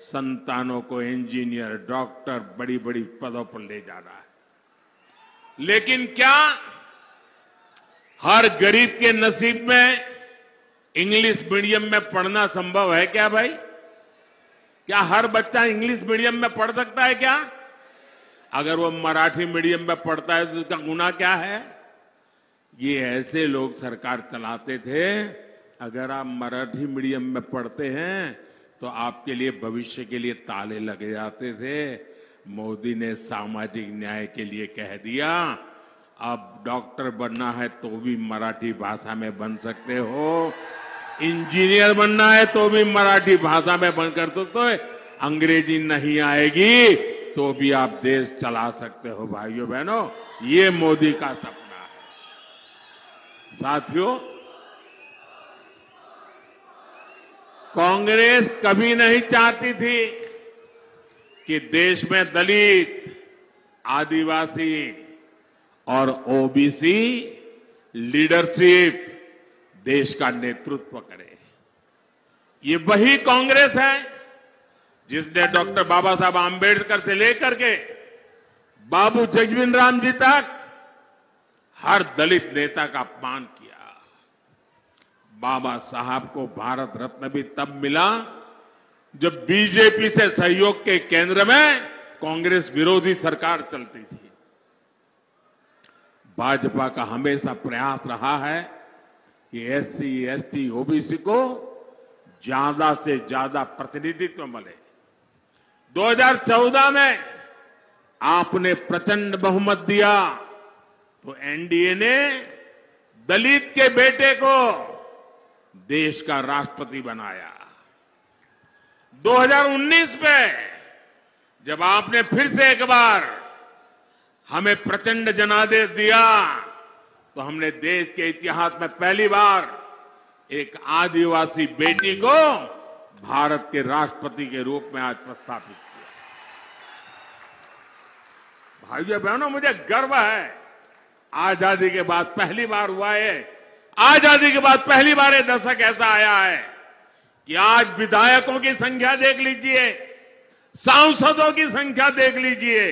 संतानों को इंजीनियर, डॉक्टर, बड़ी बड़ी पदों पर ले जाना है। लेकिन क्या हर गरीब के नसीब में इंग्लिश मीडियम में पढ़ना संभव है क्या भाई? क्या हर बच्चा इंग्लिश मीडियम में पढ़ सकता है क्या? अगर वो मराठी मीडियम में पढ़ता है तो उसका गुनाह क्या है? ये ऐसे लोग सरकार चलाते थे, अगर आप मराठी मीडियम में पढ़ते हैं तो आपके लिए भविष्य के लिए ताले लगे जाते थे। मोदी ने सामाजिक न्याय के लिए कह दिया, अब डॉक्टर बनना है तो भी मराठी भाषा में बन सकते हो, इंजीनियर बनना है तो भी मराठी भाषा में बनकर तो अंग्रेजी नहीं आएगी तो भी आप देश चला सकते हो। भाइयों बहनों, ये मोदी का सपना है। साथियों, कांग्रेस कभी नहीं चाहती थी कि देश में दलित, आदिवासी और ओबीसी लीडरशिप देश का नेतृत्व करे। ये वही कांग्रेस है जिसने डॉक्टर बाबा साहब आंबेडकर से लेकर के बाबू जगजीवन राम जी तक हर दलित नेता का अपमान किया। बाबा साहब को भारत रत्न भी तब मिला जब बीजेपी से सहयोग के केंद्र में कांग्रेस विरोधी सरकार चलती थी। भाजपा का हमेशा प्रयास रहा है कि एससी, एसटी, ओबीसी को ज्यादा से ज्यादा प्रतिनिधित्व मिले। 2014 में आपने प्रचंड बहुमत दिया तो एनडीए ने दलित के बेटे को देश का राष्ट्रपति बनाया। 2019 में जब आपने फिर से एक बार हमें प्रचंड जनादेश दिया तो हमने देश के इतिहास में पहली बार एक आदिवासी बेटी को भारत के राष्ट्रपति के रूप में आज प्रस्थापित किया। भाइयों बहनों, मुझे गर्व है, आजादी के बाद पहली बार हुआ है। आजादी के बाद पहली बार ये दशक ऐसा आया है कि आज विधायकों की संख्या देख लीजिए, सांसदों की संख्या देख लीजिए,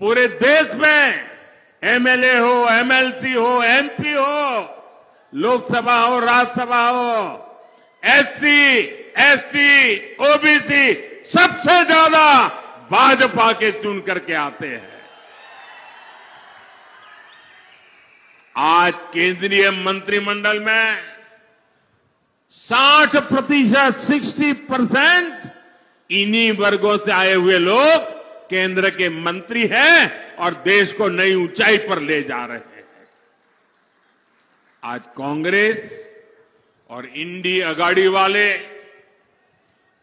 पूरे देश में एमएलए हो, एमएलसी हो, एमपी हो, लोकसभा हो, राज्यसभा हो, एससी, एसटी, ओबीसी सबसे ज्यादा भाजपा के चुन करके आते हैं। आज केंद्रीय मंत्रिमंडल में 60%, 60% इन्हीं वर्गों से आए हुए लोग केंद्र के मंत्री हैं और देश को नई ऊंचाई पर ले जा रहे हैं। आज कांग्रेस और इंडी अगाड़ी वाले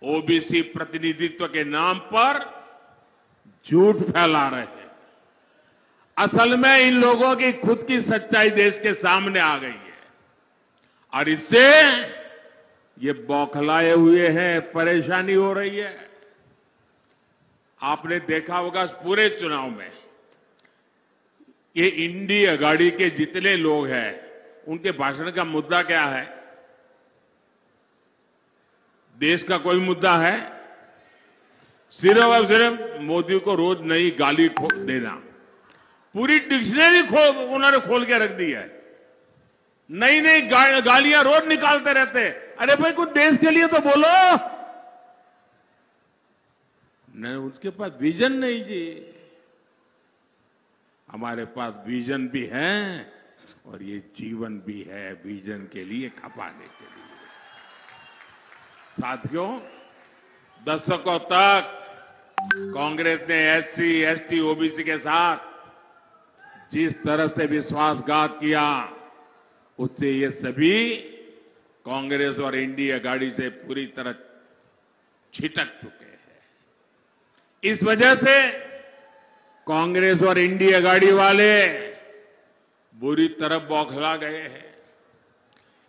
ओबीसी प्रतिनिधित्व के नाम पर झूठ फैला रहे हैं। असल में इन लोगों की खुद की सच्चाई देश के सामने आ गई है और इससे ये बौखलाए हुए हैं, परेशानी हो रही है। आपने देखा होगा पूरे चुनाव में ये इंडी अगाड़ी के जितने लोग हैं उनके भाषण का मुद्दा क्या है? देश का कोई मुद्दा है? सिर्फ और सिर्फ मोदी को रोज नई गाली देना। पूरी डिक्शनरी उन्होंने खोल के रख दी है। नई नई गालियां रोज निकालते रहते। अरे भाई कुछ देश के लिए तो बोलो। नहीं, उसके पास विजन नहीं जी। हमारे पास विजन भी है और ये जीवन भी है विजन के लिए, खपाने के लिए। साथियों, दशकों तक कांग्रेस ने एससी, एसटी, ओबीसी के साथ जिस तरह से विश्वासघात किया उससे ये सभी कांग्रेस और इंडी अगाड़ी से पूरी तरह छिटक चुके हैं। इस वजह से कांग्रेस और इंडी अगाड़ी वाले बुरी तरह बौखला गए हैं।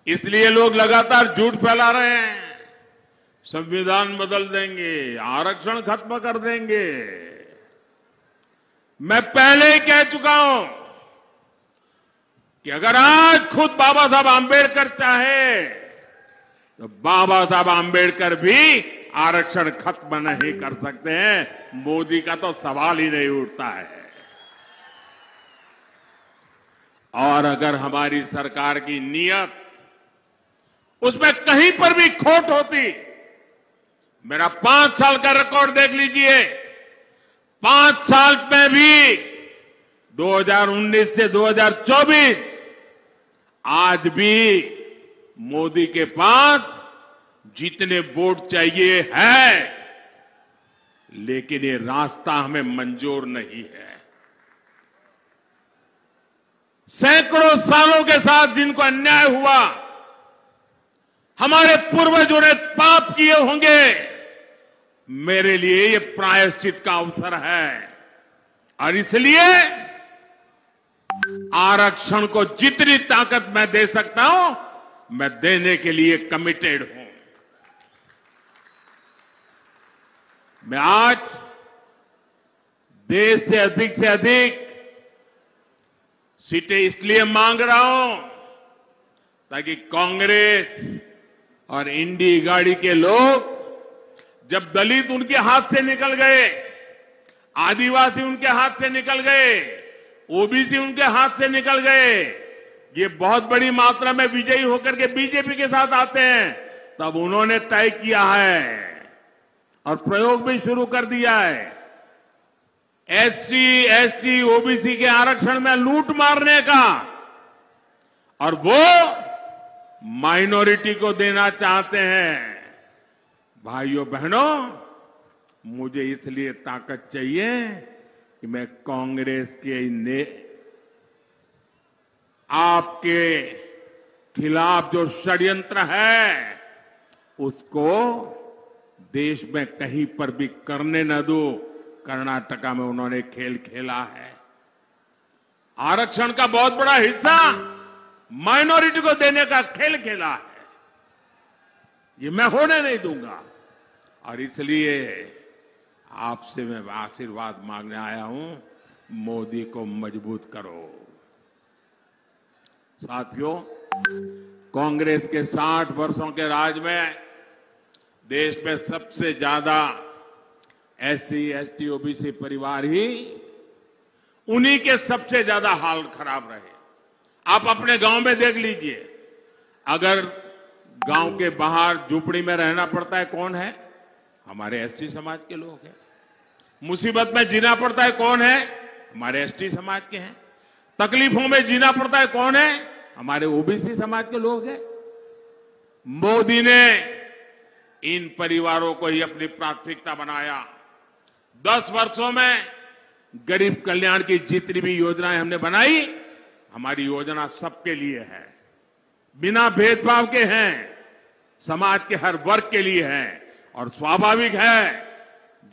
इसलिए लोग लगातार झूठ फैला रहे हैं। संविधान बदल देंगे, आरक्षण खत्म कर देंगे। मैं पहले ही कह चुका हूं कि अगर आज खुद बाबा साहब आंबेडकर चाहे तो बाबा साहब आंबेडकर भी आरक्षण खत्म नहीं कर सकते हैं। मोदी का तो सवाल ही नहीं उठता है। और अगर हमारी सरकार की नीयत उसमें कहीं पर भी खोट होती, मेरा 5 साल का रिकॉर्ड देख लीजिए। 5 साल में भी 2019 से 2024 आज भी मोदी के पास जितने वोट चाहिए है, लेकिन ये रास्ता हमें मंजूर नहीं है। सैकड़ों सालों के साथ जिनको अन्याय हुआ, हमारे पूर्वजों ने पाप किए होंगे, मेरे लिए ये प्रायश्चित का अवसर है। और इसलिए आरक्षण को जितनी ताकत मैं दे सकता हूं, मैं देने के लिए कमिटेड हूं। मैं आज देश से अधिक सीटें इसलिए मांग रहा हूं ताकि कांग्रेस और इंडी गाड़ी के लोग, जब दलित उनके हाथ से निकल गए, आदिवासी उनके हाथ से निकल गए, ओबीसी उनके हाथ से निकल गए, ये बहुत बड़ी मात्रा में विजयी होकर के बीजेपी के साथ आते हैं, तब उन्होंने तय किया है और प्रयोग भी शुरू कर दिया है। एससी, एसटी, ओबीसी के आरक्षण में लूट मारने का, और वो माइनॉरिटी को देना चाहते हैं। भाइयों बहनों, मुझे इसलिए ताकत चाहिए कि मैं कांग्रेस के आपके खिलाफ जो षड्यंत्र है उसको देश में कहीं पर भी करने न दो। कर्नाटका में उन्होंने खेल खेला है। आरक्षण का बहुत बड़ा हिस्सा माइनॉरिटी को देने का खेल खेला है। ये मैं होने नहीं दूंगा, और इसलिए आपसे मैं आशीर्वाद मांगने आया हूं, मोदी को मजबूत करो। साथियों, कांग्रेस के 60 वर्षों के राज में देश में सबसे ज्यादा एससी, एसटी, ओबीसी परिवार ही, उन्हीं के सबसे ज्यादा हाल खराब रहे। आप अपने गांव में देख लीजिए, अगर गांव के बाहर झुपड़ी में रहना पड़ता है, कौन है? हमारे एसटी समाज के लोग हैं। मुसीबत में जीना पड़ता है, कौन है? हमारे एसटी समाज के हैं। तकलीफों में जीना पड़ता है, कौन है? हमारे ओबीसी समाज के लोग हैं। मोदी ने इन परिवारों को ही अपनी प्राथमिकता बनाया। 10 वर्षों में गरीब कल्याण की जितनी भी योजनाएं हमने बनाई, हमारी योजना सबके लिए है, बिना भेदभाव के हैं, समाज के हर वर्ग के लिए है। और स्वाभाविक है,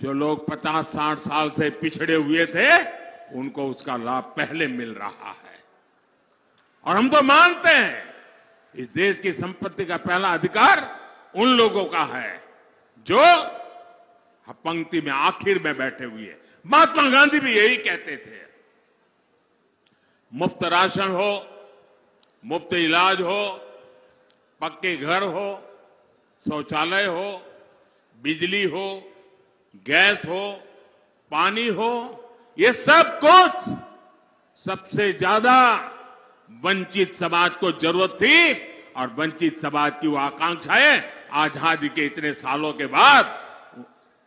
जो लोग 50-60 साल से पिछड़े हुए थे, उनको उसका लाभ पहले मिल रहा है। और हम तो मानते हैं इस देश की संपत्ति का पहला अधिकार उन लोगों का है जो पंक्ति में आखिर में बैठे हुए। महात्मा गांधी भी यही कहते थे। मुफ्त राशन हो, मुफ्त इलाज हो, पक्के घर हो, शौचालय हो, बिजली हो, गैस हो, पानी हो, ये सब कुछ सबसे ज्यादा वंचित समाज को जरूरत थी, और वंचित समाज की वो आकांक्षाएं आजादी के इतने सालों के बाद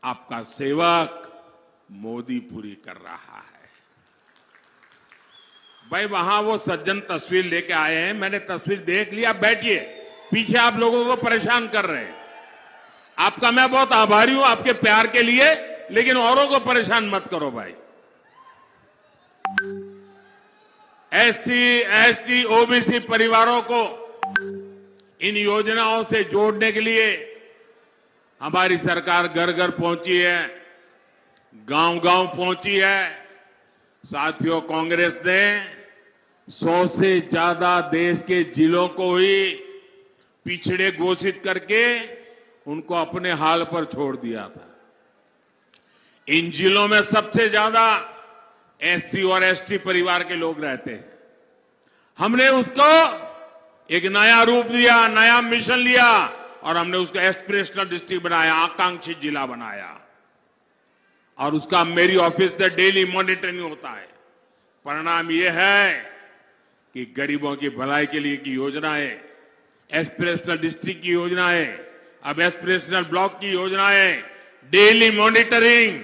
आपका सेवक मोदी पूरी कर रहा है। भाई, वहां वो सज्जन तस्वीर लेके आए हैं, मैंने तस्वीर देख लिया। बैठिए, पीछे आप लोगों को परेशान कर रहे हैं। आपका मैं बहुत आभारी हूं आपके प्यार के लिए, लेकिन औरों को परेशान मत करो भाई। एससी, एसटी, ओबीसी परिवारों को इन योजनाओं से जोड़ने के लिए हमारी सरकार घर घर पहुंची है, गांव गांव पहुंची है। साथियों, कांग्रेस ने 100 से ज्यादा देश के जिलों को ही पिछड़े घोषित करके उनको अपने हाल पर छोड़ दिया था। इन जिलों में सबसे ज्यादा एससी और एसटी परिवार के लोग रहते हैं। हमने उसको एक नया रूप दिया, नया मिशन लिया, और हमने उसको एस्पिरेशनल डिस्ट्रिक्ट बनाया, आकांक्षित जिला बनाया। और उसका मेरी ऑफिस से डेली मॉनिटरिंग होता है। परिणाम यह है कि गरीबों की भलाई के लिए की योजनाएं, एस्पिरेशनल डिस्ट्रिक्ट की योजनाएं, अब एस्पिरेशनल ब्लॉक की योजनाएं, डेली मॉनिटरिंग,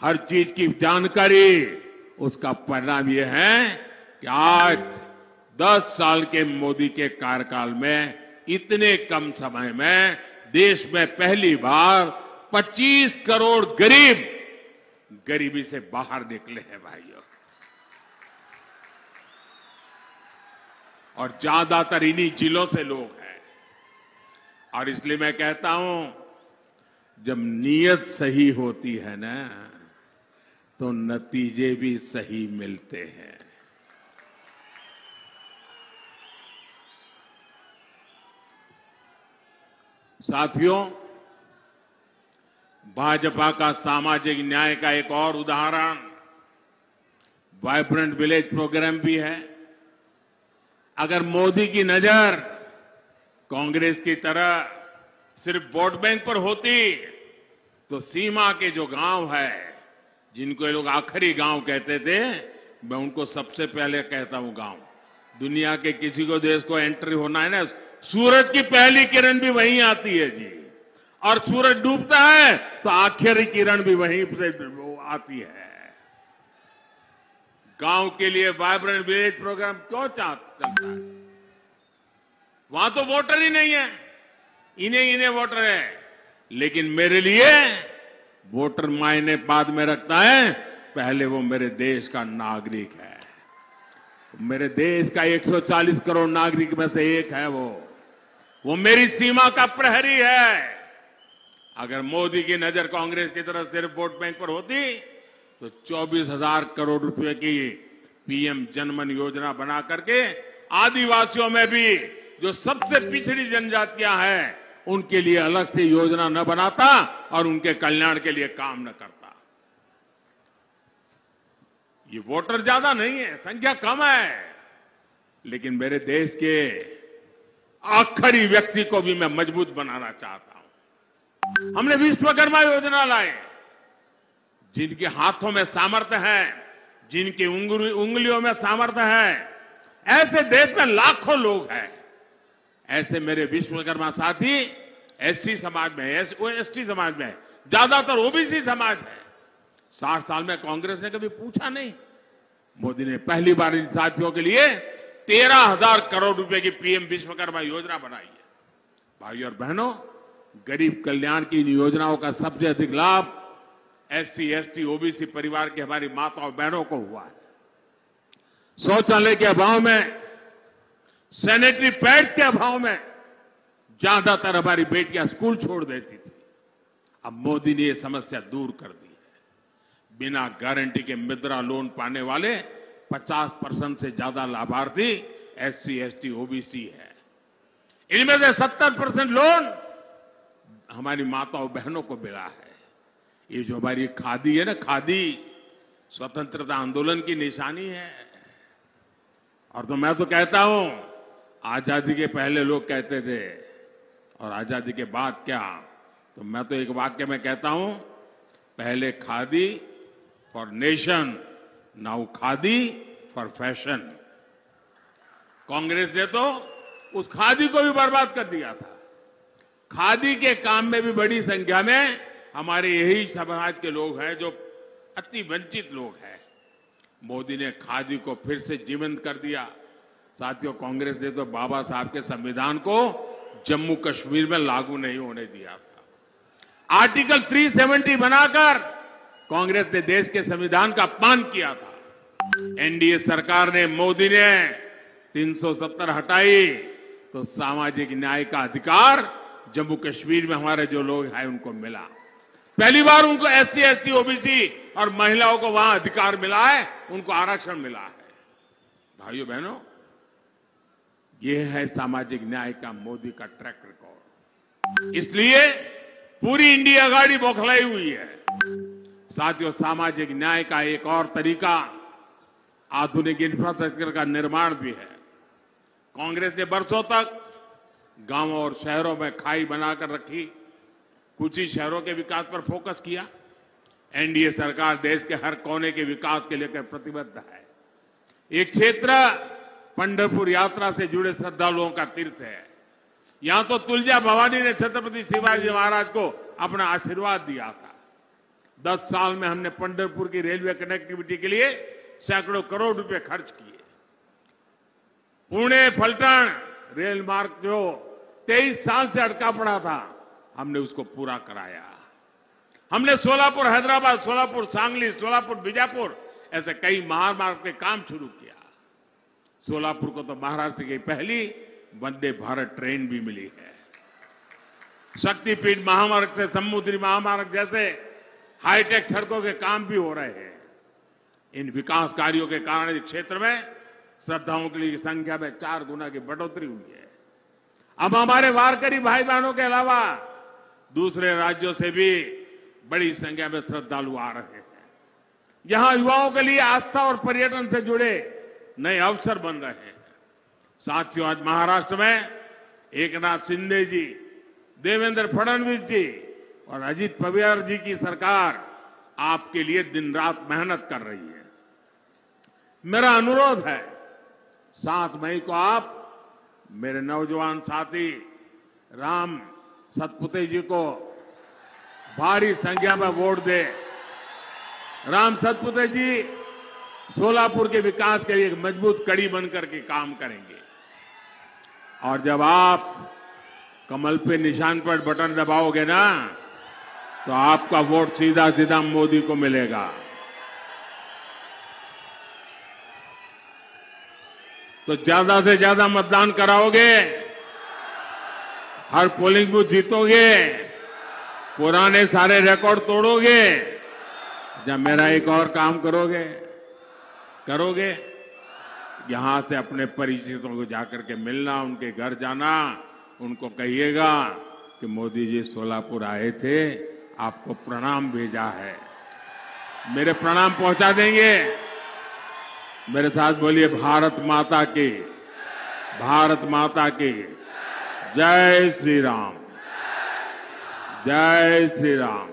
हर चीज की जानकारी, उसका परिणाम यह है कि आज 10 साल के मोदी के कार्यकाल में इतने कम समय में देश में पहली बार 25 करोड़ गरीब गरीबी से बाहर निकले हैं भाइयों। और ज्यादातर इन्हीं जिलों से लोग हैं। और इसलिए मैं कहता हूं, जब नीयत सही होती है ना, तो नतीजे भी सही मिलते हैं। साथियों, भाजपा का सामाजिक न्याय का एक और उदाहरण वाइब्रेंट विलेज प्रोग्राम भी है। अगर मोदी की नजर कांग्रेस की तरह सिर्फ वोट बैंक पर होती, तो सीमा के जो गांव है, जिनको ये लोग आखिरी गांव कहते थे, मैं उनको सबसे पहले कहता हूं गांव। दुनिया के किसी को देश को एंट्री होना है ना, सूरज की पहली किरण भी वहीं आती है जी। और सूरज डूबता है तो आखिरी किरण भी वहीं से आती है। गांव के लिए वाइब्रेंट विलेज प्रोग्राम क्यों चलता है? वहां तो वोटर ही नहीं है, इन्हें वोटर है। लेकिन मेरे लिए वोटर मायने बाद में रखता है, पहले वो मेरे देश का नागरिक है। मेरे देश का 140 करोड़ नागरिक में से एक है वो मेरी सीमा का प्रहरी है। अगर मोदी की नजर कांग्रेस की तरफ सिर्फ वोट बैंक पर होती तो 24,000 करोड़ रुपए की पीएम जनमन योजना बना करके आदिवासियों में भी जो सबसे पिछड़ी जनजातियां हैं उनके लिए अलग से योजना न बनाता और उनके कल्याण के लिए काम न करता। ये वोटर ज्यादा नहीं है, संख्या कम है, लेकिन मेरे देश के आखिरी व्यक्ति को भी मैं मजबूत बनाना चाहता हूं। हमने विश्वकर्मा योजना लाए, जिनके हाथों में सामर्थ्य है, जिनकी उंगलियों में सामर्थ्य है, ऐसे देश में लाखों लोग हैं। ऐसे मेरे विश्वकर्मा साथी एससी समाज में, एसटी समाज में, ज्यादातर ओबीसी समाज है। 60 साल में कांग्रेस ने कभी पूछा नहीं। मोदी ने पहली बार इन साथियों के लिए 13,000 करोड़ रुपए की पीएम विश्वकर्मा योजना बनाई है। भाइयों और बहनों, गरीब कल्याण की इन योजनाओं का सबसे अधिक लाभ एससी, एसटी, ओबीसी परिवार के हमारी माताओं बहनों को हुआ है। शौचालय के अभाव में, सैनिटरी पैड्स के अभाव में ज्यादातर हमारी बेटियां स्कूल छोड़ देती थी। अब मोदी ने यह समस्या दूर कर दी है। बिना गारंटी के मुद्रा लोन पाने वाले 50% से ज्यादा लाभार्थी एससी, एसटी, ओबीसी है। इनमें से 70% लोन हमारी माताओं बहनों को मिला है। ये जो हमारी खादी है ना, खादी स्वतंत्रता आंदोलन की निशानी है। और तो मैं तो कहता हूं, आजादी के पहले लोग कहते थे और आजादी के बाद क्या, तो मैं तो एक वाक्य में कहता हूं, पहले khadi for nation, now khadi for fashion. Congress ने तो उस खादी को भी बर्बाद कर दिया था। खादी के काम में भी बड़ी संख्या में हमारे यही समाज के लोग हैं जो अति वंचित लोग हैं। मोदी ने खादी को फिर से जीवंत कर दिया। साथियों, कांग्रेस ने तो बाबा साहब के संविधान को जम्मू कश्मीर में लागू नहीं होने दिया था। आर्टिकल 370 बनाकर कांग्रेस ने देश के संविधान का अपमान किया था। एनडीए सरकार ने, मोदी ने 370 हटाई तो सामाजिक न्याय का अधिकार जम्मू कश्मीर में हमारे जो लोग हैं उनको मिला। पहली बार उनको एससी, एसटी, ओबीसी और महिलाओं को वहां अधिकार मिला है, उनको आरक्षण मिला है। भाइयों बहनों, ये है सामाजिक न्याय का मोदी का ट्रैक रिकॉर्ड। इसलिए पूरी इंडिया गाड़ी बौखलाई हुई है। साथियों, सामाजिक न्याय का एक और तरीका आधुनिक इंफ्रास्ट्रक्चर का निर्माण भी है। कांग्रेस ने वर्षों तक गांवों और शहरों में खाई बनाकर रखी, कुछ ही शहरों के विकास पर फोकस किया। एनडीए सरकार देश के हर कोने के विकास के लेकर प्रतिबद्ध है। एक क्षेत्र पंढरपुर यात्रा से जुड़े श्रद्धालुओं का तीर्थ है। यहां तो तुलजा भवानी ने छत्रपति शिवाजी महाराज को अपना आशीर्वाद दिया था। 10 साल में हमने पंढरपुर की रेलवे कनेक्टिविटी के लिए सैकड़ों करोड़ रुपए खर्च किए। पुणे फलटण रेल मार्ग जो 23 साल से अटका पड़ा था, हमने उसको पूरा कराया। हमने सोलापुर हैदराबाद, सोलापुर सांगली, सोलापुर बीजापुर ऐसे कई महामार्ग के काम शुरू किया। सोलापुर को तो महाराष्ट्र की पहली वंदे भारत ट्रेन भी मिली है। शक्तिपीठ महामार्ग से समुद्री महामार्ग जैसे हाईटेक सड़कों के काम भी हो रहे हैं। इन विकास कार्यों के कारण इस क्षेत्र में श्रद्धालुओं की संख्या में 4 गुना की बढ़ोतरी हुई है। अब हमारे वारकरी भाई बहनों के अलावा दूसरे राज्यों से भी बड़ी संख्या में श्रद्धालु आ रहे हैं। यहां युवाओं के लिए आस्था और पर्यटन से जुड़े नए अवसर बन रहे हैं। साथियों, आज महाराष्ट्र में एकनाथ शिंदे जी, देवेंद्र फडणवीस जी और अजित पवार जी की सरकार आपके लिए दिन रात मेहनत कर रही है। मेरा अनुरोध है, 7 मई को आप मेरे नौजवान साथी राम सतपुते जी को भारी संख्या में वोट दे। राम सतपुते जी सोलापुर के विकास के लिए एक मजबूत कड़ी बनकर के काम करेंगे। और जब आप कमल पे निशान पर बटन दबाओगे ना, तो आपका वोट सीधा सीधा मोदी को मिलेगा। तो ज्यादा से ज्यादा मतदान कराओगे, हर पोलिंग बूथ जीतोगे, पुराने सारे रिकॉर्ड तोड़ोगे, जब मेरा एक और काम करोगे यहां से अपने परिचितों को जाकर के मिलना, उनके घर जाना, उनको कहिएगा कि मोदी जी सोलापुर आए थे, आपको प्रणाम भेजा है। मेरे प्रणाम पहुंचा देंगे। मेरे साथ बोलिए भारत माता की, भारत माता की जय श्री राम, जय श्री राम।